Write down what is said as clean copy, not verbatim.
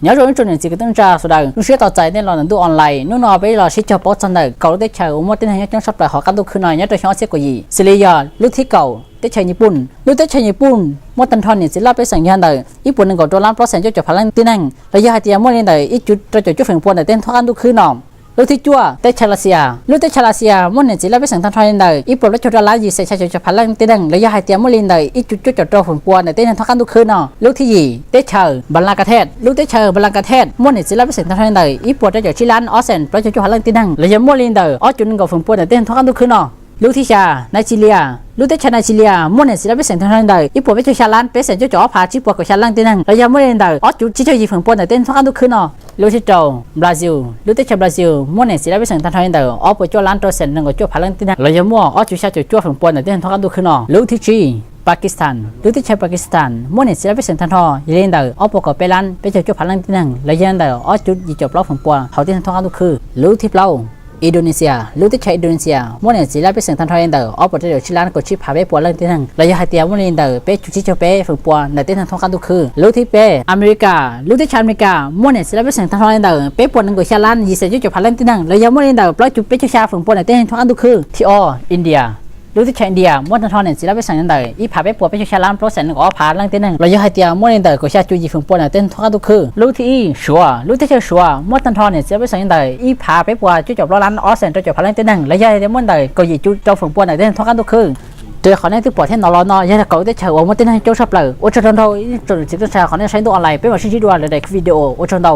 nhớ rồi chuyện này chỉ có tương tra số đầu lúc xưa tàu chạy nên là tu online lúc nào bây giờ sẽ cho bot chân đời cầu tết chờ một tên hàng trong sắp lại họ cắt tu khứ này nhớ tôi nói sẽ có gì xử lý giờ lúc thiết cầu tết chờ Nhật Bản lúc tết chờ Nhật Bản một tân thon này sẽ lắpไปสั่งยันđờiญี่ปุ่นหนึ่งก่อนตัวล้านเพราะแสนจะพลังตีนั่งระยะเดียวเมื่อนี้đời ítจุดจุดฝั่งปนแต่เต้นทอกันทุกคืนนอมลูกที่จั่วเตชลาเซียลูกเตชลาเซียมุ่งเน้นจิลาไปสั่งทันทอยเลยอีปลดและจุดละยี่เซชจะพลังตีดังระยะหายเตียมุ่งลินเลยอีจุดตัวฝุ่นปวนเต้นทอกันทุกคืนนอลูกที่ยี่เตชบัลลังกเทศลูกเตชบัลลังกเทศมุ่งเน้นจิลาไปสั่งทันทอยเลยอีปลดและจุดชิลันออสเซนเพราะจะพลังตีดังระยะมุ่งลินเลยออจุดหนึ่งกับฝุ่นปวนเต้นทอกันทุกคืนนอลูกที่ชาไนจีเรียลูกที่ชาไนจีเรียมุ่งเน้นศิลปินเสียงทางใดญี่ปุ่นไม่ใช่ชาลันเป็นเสียงจ่อพาจีปวดกับชาลันตีนังระยะมุ่งเน้นใดอ๋อจุดที่จะยิงฝั่งปนแต่เต้นทั้งทุกคืนเนาะลูกที่โจบราซิลลูกที่ชาบราซิลมุ่งเน้นศิลปินเสียงทางใดอ๋อปวดจ่อลันตัวเสียงหนึ่งกับจ่อพลังตีนังระยะมั่วอ๋อจุดชาจ่อฝั่งปนแต่เต้นทั้งทุกคืนเนาะลูกที่จีปากีสถานลูกที่ชาปากีสถานมุ่งเน้นศิลปินเสียงทางทอยิงใดอ๋อปวดกับเปรันเป็นจ่อพลังตีนังระยะใดอ๋อจุดยิงจ่อปล้อฝั่งปนเขาเต้นทั้งทุกคืนลูกที่เปล่าอินโดนีเซียลูกที่ใช้อินโดนีเซียมุ่งเน้นศิลปินเสียงทันทอยเดอร์ออปเดอร์ชิลันกดชิพาเป้ปวดเรื่องที่นั่งระยะหายเตียมุ่งเน้นเดอร์เป้จุดชิโจเป้ฝึกปวดในเต้นทันทองกันทุกคืนลูกที่เป้อเมริกาลูกที่ชาอเมริกามุ่งเน้นศิลปินเสียงทันทอยเดอร์เป้ปวดหนึ่งกดชิลันยี่สิบจุดพาเรื่องที่นั่งระยะมุ่งเน้นเดอร์ปล่อยจุดเป้จุดชาฝึกปวดในเต้นทันทองกันทุกคืนที่ออินเดียลูกที่ชาอินเดียมุ่งทันทอนเน้นศิลปินเสียงทันเดอร์อีพาเป้ปวดเป้จุดชาลันเพราะแสนหนึ่งอ๋อพาเรื่องที่นั่งระยะหายเตียมุ่งเน้นเดอร์กดชาจุดยี่ฝึกปวดในเต้นทันทองกันทุกคืนลูกที่ชัวลูกที่ชัวมุ่งทันทอนเน้นศิลปินเสียงทันเดอร์อีพาเป้ปวดจุดจบล้อลันอ๋อแสนจุดพาเรื่องที่นั่งระยะเดียวมุ่งเดอร์ก็ยี่จุดเจ้าฝึกปวดในเต้นทันทองกันทุกคืนโดยขอแนะนำที่ปวดที่นอนนอนยังเขาได้เช่าโอมาเต้นให้เจ้าชอบเลยโอชนโดจุดจิตใจขอแนะนำใช้ตัวอะไรเป็นแบบชิ้นๆด้วยเลยในวิดีโอโอชนโด